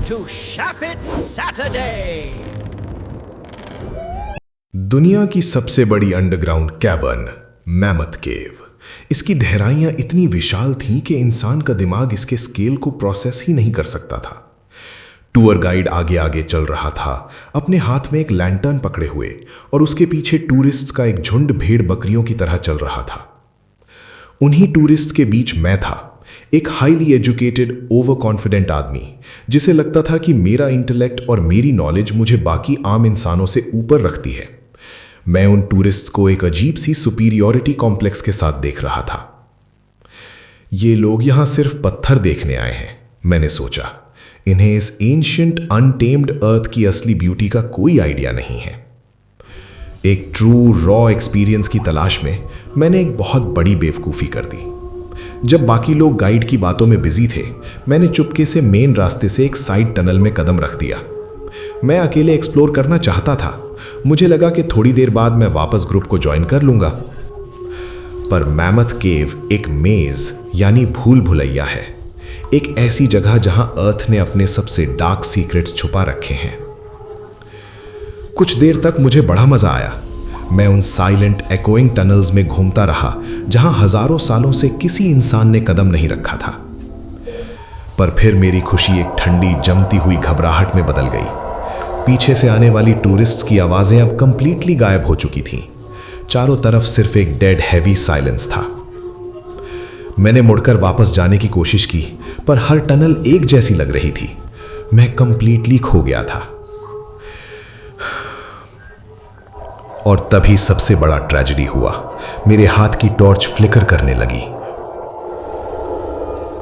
to Shapit Saturday. दुनिया की सबसे बड़ी अंडरग्राउंड कैवर्न मैमथ केव। इसकी गहराइयां इतनी विशाल थीं कि इंसान का दिमाग इसके स्केल को प्रोसेस ही नहीं कर सकता था। टूर गाइड आगे आगे चल रहा था, अपने हाथ में एक लैंटर्न पकड़े हुए, और उसके पीछे टूरिस्ट्स का एक झुंड भेड़ बकरियों की तरह चल रहा था। उन्हीं टूरिस्ट्स के बीच मैं था, एक हाईली एजुकेटेड ओवर कॉन्फिडेंट आदमी, जिसे लगता था कि मेरा इंटेलेक्ट और मेरी नॉलेज मुझे बाकी आम इंसानों से ऊपर रखती है। मैं उन टूरिस्ट्स को एक अजीब सी सुपीरियॉरिटी कॉम्प्लेक्स के साथ देख रहा था। ये लोग यहां सिर्फ पत्थर देखने आए हैं, मैंने सोचा। इन्हें इस एंशिएंट अनटेम्ड अर्थ की असली ब्यूटी का कोई आइडिया नहीं है। एक ट्रू रॉ एक्सपीरियंस की तलाश में मैंने एक बहुत बड़ी बेवकूफ़ी कर दी। जब बाकी लोग गाइड की बातों में बिजी थे, मैंने चुपके से मेन रास्ते से एक साइड टनल में कदम रख दिया। मैं अकेले एक्सप्लोर करना चाहता था। मुझे लगा कि थोड़ी देर बाद मैं वापस ग्रुप को ज्वाइन कर लूंगा। पर मैमथ केव एक मेज यानी भूल भुलैया है, एक ऐसी जगह जहां अर्थ ने अपने सबसे डार्क सीक्रेट्स छुपा रखे हैं। कुछ देर तक मुझे बड़ा मजा आया। मैं उन साइलेंट एकोइंग टनल्स में घूमता रहा जहां हजारों सालों से किसी इंसान ने कदम नहीं रखा था। पर फिर मेरी खुशी एक ठंडी जमती हुई घबराहट में बदल गई। पीछे से आने वाली टूरिस्ट्स की आवाजें अब कंप्लीटली गायब हो चुकी थीं। चारों तरफ सिर्फ एक डेड हैवी साइलेंस था। मैंने मुड़कर वापस जाने की कोशिश की, पर हर टनल एक जैसी लग रही थी। मैं कंप्लीटली खो गया था। और तभी सबसे बड़ा ट्रेजेडी हुआ। मेरे हाथ की टॉर्च फ्लिकर करने लगी,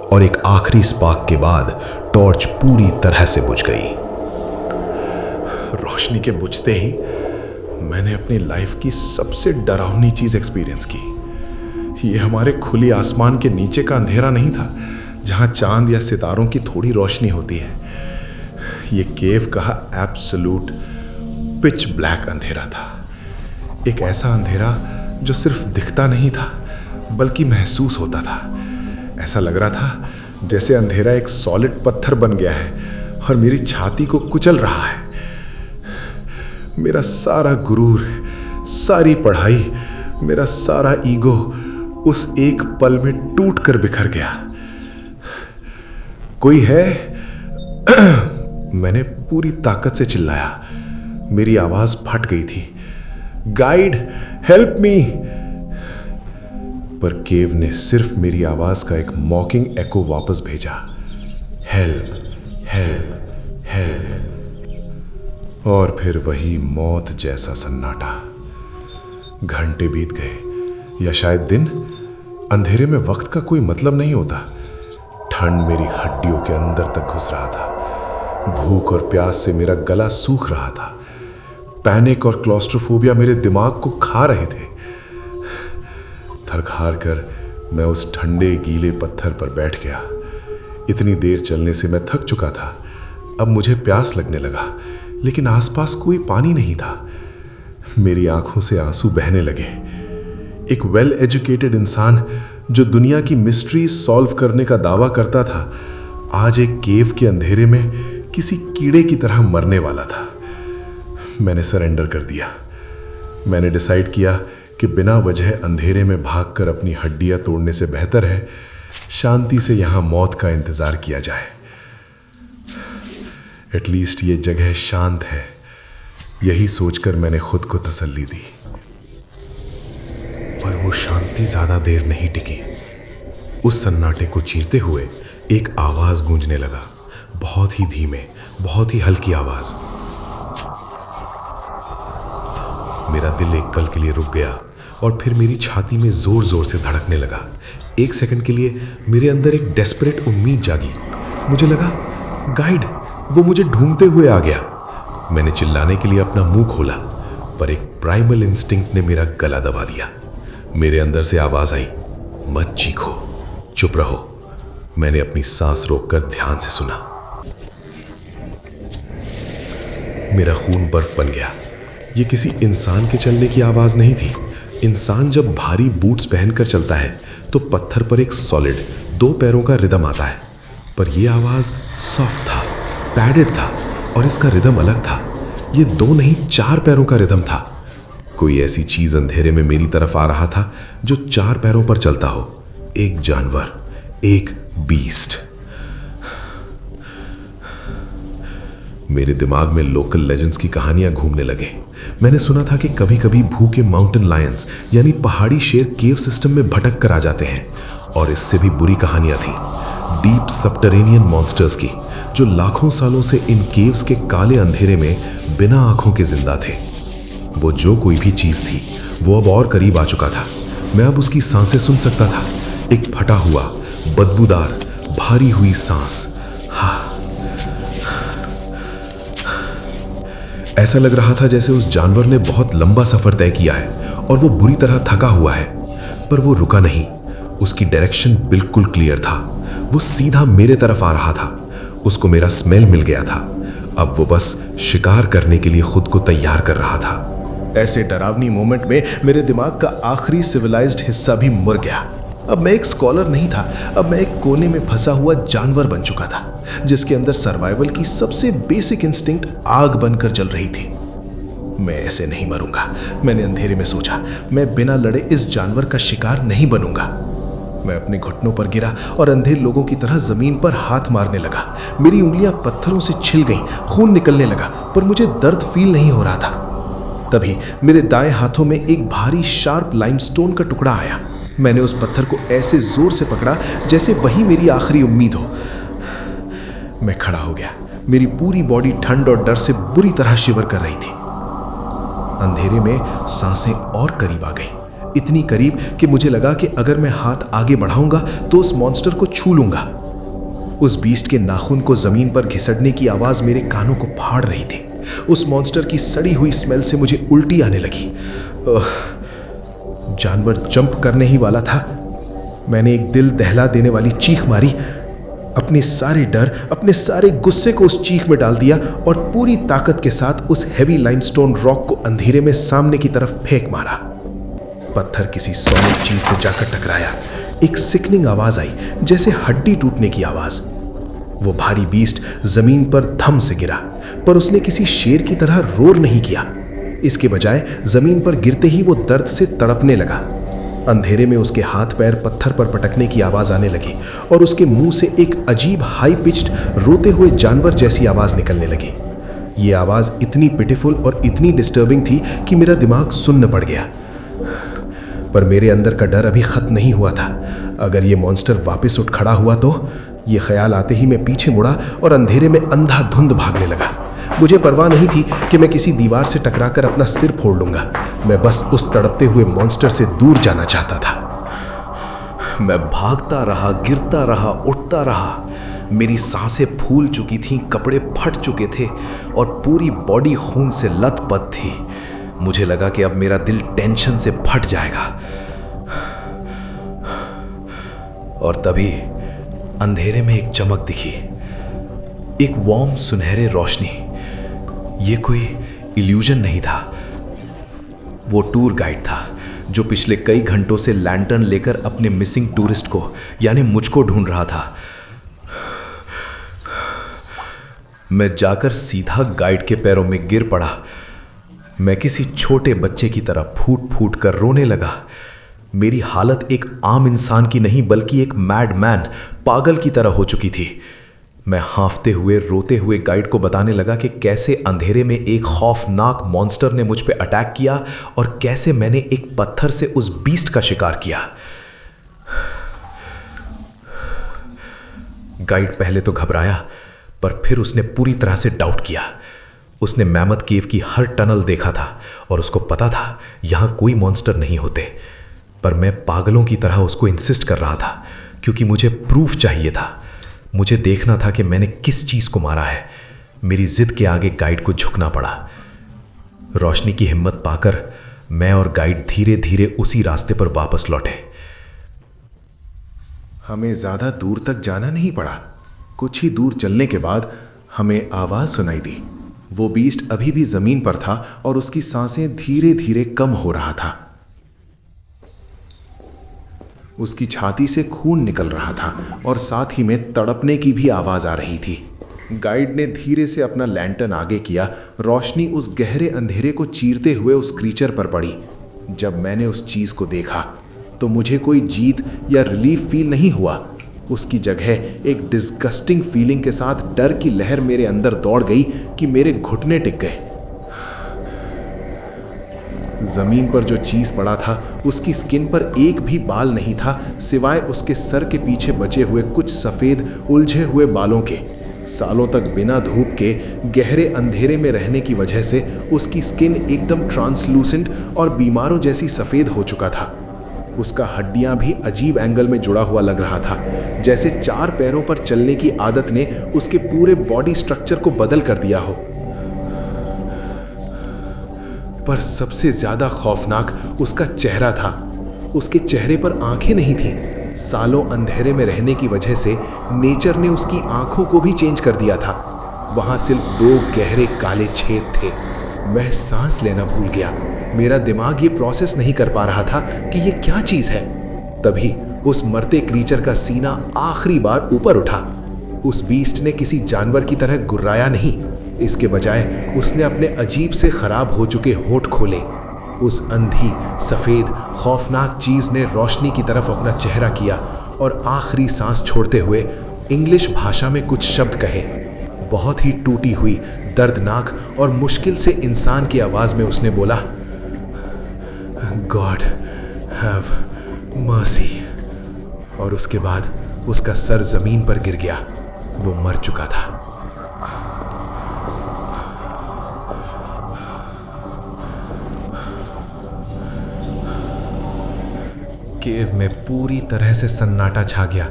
और एक आखिरी स्पार्क के बाद टॉर्च पूरी तरह से बुझ गई। रोशनी के बुझते ही मैंने अपनी लाइफ की सबसे डरावनी चीज एक्सपीरियंस की। यह हमारे खुली आसमान के नीचे का अंधेरा नहीं था, जहां चांद या सितारों की थोड़ी रोशनी होती है। यह केव का एब्सोल्यूट पिच ब्लैक अंधेरा था। एक ऐसा अंधेरा जो सिर्फ दिखता नहीं था, बल्कि महसूस होता था। ऐसा लग रहा था जैसे अंधेरा एक सॉलिड पत्थर बन गया है और मेरी छाती को कुचल रहा है। मेरा सारा गुरूर, सारी पढ़ाई, मेरा सारा ईगो उस एक पल में टूट कर बिखर गया। कोई है? मैंने पूरी ताकत से चिल्लाया। मेरी आवाज फट गई थी। Guide, help me! पर केव ने सिर्फ मेरी आवाज का एक मॉकिंग एको वापस भेजा। Help, help, help. और फिर वही मौत जैसा सन्नाटा। घंटे बीत गए, या शायद दिन। अंधेरे में वक्त का कोई मतलब नहीं होता। ठंड मेरी हड्डियों के अंदर तक घुस रहा था। भूख और प्यास से मेरा गला सूख रहा था। पैनिक और क्लॉस्ट्रोफोबिया मेरे दिमाग को खा रहे थे। थक हार कर मैं उस ठंडे गीले पत्थर पर बैठ गया। इतनी देर चलने से मैं थक चुका था। अब मुझे प्यास लगने लगा, लेकिन आसपास कोई पानी नहीं था। मेरी आंखों से आंसू बहने लगे। एक वेल एजुकेटेड इंसान जो दुनिया की मिस्ट्री सॉल्व करने का दावा करता था, आज एक केव के अंधेरे में किसी कीड़े की तरह मरने वाला था। मैंने सरेंडर कर दिया। मैंने डिसाइड किया कि बिना वजह अंधेरे में भागकर अपनी हड्डियां तोड़ने से बेहतर है शांति से यहां मौत का इंतजार किया जाए। एटलीस्ट ये जगह शांत है, यही सोचकर मैंने खुद को तसल्ली दी। पर वो शांति ज्यादा देर नहीं टिकी। उस सन्नाटे को चीरते हुए एक आवाज गूंजने लगा, बहुत ही धीमे, बहुत ही हल्की आवाज। मेरा दिल एक पल के लिए रुक गया और फिर मेरी छाती में जोर जोर से धड़कने लगा। एक सेकंड के लिए मेरे अंदर एक डेस्परेट उम्मीद जागी। मुझे लगा गाइड वो मुझे ढूंढते हुए आ गया। मैंने चिल्लाने के लिए अपना मुंह खोला, पर एक प्राइमल इंस्टिंक्ट ने मेरा गला दबा दिया। मेरे अंदर से आवाज आई, मत चीखो, चुप रहो। मैंने अपनी सांस रोककर ध्यान से सुना। मेरा खून बर्फ बन गया। ये किसी इंसान के चलने की आवाज नहीं थी। इंसान जब भारी बूट्स पहनकर चलता है तो पत्थर पर एक सॉलिड 2 पैरों का रिदम आता है, पर यह आवाज सॉफ्ट था, पैडेड था और इसका रिदम अलग था। ये 2 नहीं 4 पैरों का रिदम था। कोई ऐसी चीज अंधेरे में मेरी तरफ आ रहा था जो 4 पैरों पर चलता हो। एक जानवर, एक बीस्ट। मेरे दिमाग में लोकल लेजेंड्स की कहानियां घूमने लगे। मैंने सुना था कि कभी कभी भूखे माउंटेन लायंस यानी पहाड़ी शेर केव सिस्टम में भटक कर आ जाते हैं, और इससे भी बुरी कहानियां थी डीप सबटरेनियन मॉन्स्टर्स की, जो लाखों सालों से इन केव्स के काले अंधेरे में बिना आंखों के जिंदा थे। वो जो कोई भी चीज थी वो अब और करीब आ चुका था। मैं अब उसकी सांसें सुन सकता था। एक फटा हुआ, बदबूदार, भारी हुई सांस। हाँ, ऐसा लग रहा था जैसे उस जानवर ने बहुत लंबा सफर तय किया है और वो बुरी तरह थका हुआ है। पर वो रुका नहीं। उसकी डायरेक्शन बिल्कुल क्लियर था। वो सीधा मेरे तरफ आ रहा था। उसको मेरा स्मेल मिल गया था। अब वो बस शिकार करने के लिए खुद को तैयार कर रहा था। ऐसे डरावनी मोमेंट में मेरे दिमाग का आखिरी सिविलाइज्ड हिस्सा भी मर गया। अब मैं एक स्कॉलर नहीं था। अब मैं एक कोने में फंसा हुआ जानवर बन चुका था, जिसके अंदर सर्वाइवल की सबसे बेसिक इंस्टिंक्ट आग बनकर जल रही थी। मैं ऐसे नहीं मरूंगा, मैंने अंधेरे में सोचा। मैं बिना लड़े इस जानवर का शिकार नहीं बनूंगा। मैं अपने घुटनों पर गिरा और अंधे लोगों की तरह जमीन पर हाथ मारने लगा। मेरी उंगलियां पत्थरों से छिल गईं, खून निकलने लगा, पर मुझे दर्द फील नहीं हो रहा था। तभी मेरे दाएं हाथों में एक भारी शार्प लाइमस्टोन का टुकड़ा आया। मैंने उस पत्थर को ऐसे जोर से पकड़ा जैसे वही मेरी आखिरी उम्मीद हो। मैं खड़ा हो गया। मेरी पूरी बॉडी ठंड और डर से बुरी तरह शिवर कर रही थी। अंधेरे में सांसें और करीब आ गईं, इतनी करीब कि मुझे लगा कि अगर मैं हाथ आगे बढ़ाऊंगा तो उस मॉन्स्टर को छू लूंगा। उस बीस्ट के नाखून को जमीन पर घिसटने की आवाज मेरे कानों को फाड़ रही थी। उस मॉन्स्टर की सड़ी हुई स्मेल से मुझे उल्टी आने लगी। जानवर जंप करने ही वाला था। मैंने एक दिल दहला देने वाली चीख मारी। अपने सारे डर, अपने सारे गुस्से को उस चीख में डाल दिया और पूरी ताकत के साथ उस हेवी लाइमस्टोन रॉक को अंधेरे में सामने की तरफ फेंक मारा। पत्थर किसी सॉलिड चीज से जाकर टकराया। एक सिकनिंग आवाज आई, जैसे हड्डी टूटने की आवाज। वो भारी बीस्ट जमीन पर धम से गिरा, पर उसने किसी शेर की तरह रोर नहीं किया। इसके बजाय जमीन पर गिरते ही वो दर्द से तड़पने लगा। अंधेरे में उसके हाथ पैर पत्थर पर पटकने की आवाज आने लगी और उसके मुंह से एक अजीब हाई पिच्ड रोते हुए जानवर जैसी आवाज निकलने लगी। ये आवाज इतनी पिटिफुल और इतनी डिस्टर्बिंग थी कि मेरा दिमाग सुन्न पड़ गया। पर मेरे अंदर का डर अभी खत्म नहीं हुआ था। अगर ये मॉन्स्टर वापस उठ खड़ा हुआ तो? ये ख्याल आते ही मैं पीछे मुड़ा और अंधेरे में अंधाधुंध भागने लगा। मुझे परवाह नहीं थी कि मैं किसी दीवार से टकराकर अपना सिर फोड़ लूंगा। मैं बस उस तड़पते हुए मॉन्स्टर से दूर जाना चाहता था। मैं भागता रहा, गिरता रहा, उठता रहा। मेरी सांसें फूल चुकी थीं, कपड़े फट चुके थे और पूरी बॉडी खून से लथपथ थी। मुझे लगा कि अब मेरा दिल टेंशन से फट जाएगा। और तभी अंधेरे में एक चमक दिखी, एक वार्म सुनहरे रोशनी। ये कोई इल्यूजन नहीं था। वो टूर गाइड था जो पिछले कई घंटों से लैंटर्न लेकर अपने मिसिंग टूरिस्ट को यानी मुझको ढूंढ रहा था। मैं जाकर सीधा गाइड के पैरों में गिर पड़ा। मैं किसी छोटे बच्चे की तरह फूट फूट कर रोने लगा। मेरी हालत एक आम इंसान की नहीं बल्कि एक मैडमैन, पागल की तरह हो चुकी थी। मैं हांफते हुए, रोते हुए गाइड को बताने लगा कि कैसे अंधेरे में एक खौफनाक मॉन्स्टर ने मुझ पे अटैक किया और कैसे मैंने एक पत्थर से उस बीस्ट का शिकार किया। गाइड पहले तो घबराया, पर फिर उसने पूरी तरह से डाउट किया। उसने मैमथ केव की हर टनल देखा था और उसको पता था यहां कोई मॉन्स्टर नहीं होते। पर मैं पागलों की तरह उसको इंसिस्ट कर रहा था क्योंकि मुझे प्रूफ चाहिए था। मुझे देखना था कि मैंने किस चीज को मारा है। मेरी जिद के आगे गाइड को झुकना पड़ा। रोशनी की हिम्मत पाकर मैं और गाइड धीरे धीरे उसी रास्ते पर वापस लौटे। हमें ज्यादा दूर तक जाना नहीं पड़ा। कुछ ही दूर चलने के बाद हमें आवाज सुनाई दी। वो बीस्ट अभी भी जमीन पर था और उसकी सांसें धीरे धीरे कम हो रहा था। उसकी छाती से खून निकल रहा था और साथ ही में तड़पने की भी आवाज आ रही थी। गाइड ने धीरे से अपना लैंटर्न आगे किया। रोशनी उस गहरे अंधेरे को चीरते हुए उस क्रीचर पर पड़ी। जब मैंने उस चीज को देखा तो मुझे कोई जीत या रिलीफ फील नहीं हुआ। उसकी जगह एक डिस्गस्टिंग फीलिंग के साथ डर की लहर मेरे अंदर दौड़ गई कि मेरे घुटने टिक गए। जमीन पर जो चीज पड़ा था उसकी स्किन पर एक भी बाल नहीं था, सिवाय उसके सर के पीछे बचे हुए कुछ सफेद उलझे हुए बालों के। सालों तक बिना धूप के गहरे अंधेरे में रहने की वजह से उसकी स्किन एकदम ट्रांसलूसेंट और बीमारों जैसी सफेद हो चुका था। उसका हड्डियां भी अजीब एंगल में जुड़ा हुआ लग रहा था, जैसे 4 पैरों पर चलने की आदत ने उसके पूरे बॉडी स्ट्रक्चर को बदल कर दिया हो। पर सबसे ज्यादा खौफनाक उसका चेहरा था। उसके चेहरे पर आंखें नहीं थीं। सालों अंधेरे में रहने की वजह से नेचर ने उसकी आंखों को भी चेंज कर दिया था। वहां सिर्फ 2 गहरे काले छेद थे। मैं सांस लेना भूल गया। मेरा दिमाग ये प्रोसेस नहीं कर पा रहा था कि ये क्या चीज है। तभी उस मरते क्रीचर का सीना आखिरी बार ऊपर उठा। उस बीस्ट ने किसी जानवर की तरह गुर्राया नहीं, इसके बजाय उसने अपने अजीब से खराब हो चुके होंठ खोले। उस अंधी सफेद खौफनाक चीज ने रोशनी की तरफ अपना चेहरा किया और आखिरी सांस छोड़ते हुए इंग्लिश भाषा में कुछ शब्द कहे। बहुत ही टूटी हुई, दर्दनाक और मुश्किल से इंसान की आवाज में उसने बोला, गॉड हैव मर्सी। और उसके बाद उसका सर जमीन पर गिर गया। वो मर चुका था। केव में पूरी तरह से सन्नाटा छा गया।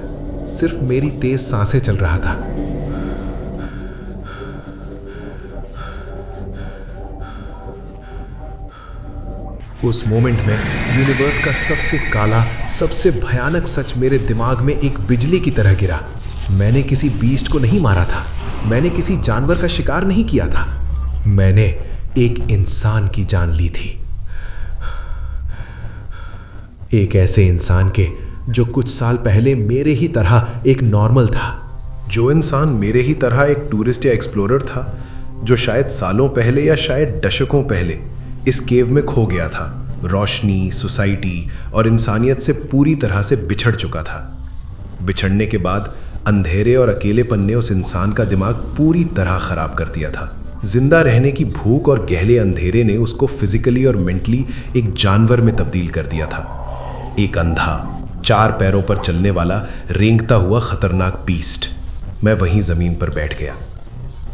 सिर्फ मेरी तेज सांसें चल रहा था। उस मोमेंट में यूनिवर्स का सबसे काला, सबसे भयानक सच मेरे दिमाग में एक बिजली की तरह गिरा। मैंने किसी बीस्ट को नहीं मारा था। मैंने किसी जानवर का शिकार नहीं किया था। मैंने एक इंसान की जान ली थी। एक ऐसे इंसान के जो कुछ साल पहले मेरे ही तरह एक नॉर्मल था। जो इंसान मेरे ही तरह एक टूरिस्ट या एक्सप्लोरर था, जो शायद सालों पहले या शायद दशकों पहले इस केव में खो गया था। रोशनी, सोसाइटी और इंसानियत से पूरी तरह से बिछड़ चुका था। बिछड़ने के बाद अंधेरे और अकेलेपन ने उस इंसान का दिमाग पूरी तरह खराब कर दिया था। जिंदा रहने की भूख और गहरे अंधेरे ने उसको फिजिकली और मेंटली एक जानवर में तब्दील कर दिया था। एक अंधा, 4 पैरों पर चलने वाला, रेंगता हुआ खतरनाक बीस्ट। मैं वहीं जमीन पर बैठ गया,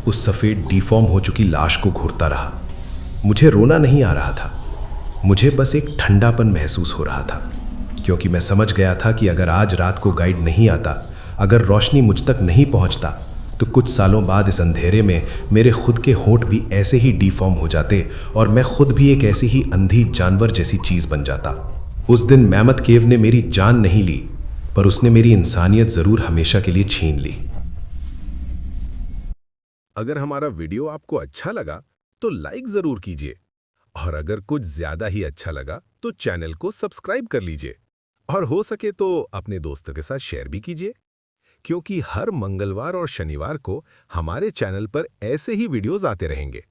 उस सफेद डिफॉर्म हो चुकी लाश को घूरता रहा। मुझे रोना नहीं आ रहा था, मुझे बस एक ठंडापन महसूस हो रहा था, क्योंकि मैं समझ गया था कि अगर आज रात को गाइड नहीं आता, अगर रोशनी मुझ तक नहीं पहुंचता, तो कुछ सालों बाद इस अंधेरे में मेरे खुद के होंठ भी ऐसे ही डिफॉर्म हो जाते और मैं खुद भी एक ऐसी ही अंधी जानवर जैसी चीज बन जाता। उस दिन मैमथ केव ने मेरी जान नहीं ली, पर उसने मेरी इंसानियत जरूर हमेशा के लिए छीन ली। अगर हमारा वीडियो आपको अच्छा लगा तो लाइक जरूर कीजिए, और अगर कुछ ज्यादा ही अच्छा लगा तो चैनल को सब्सक्राइब कर लीजिए, और हो सके तो अपने दोस्तों के साथ शेयर भी कीजिए, क्योंकि हर मंगलवार और शनिवार को हमारे चैनल पर ऐसे ही वीडियोस आते रहेंगे।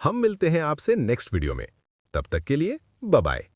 हम मिलते हैं आपसे नेक्स्ट वीडियो में। तब तक के लिए बाय बाय।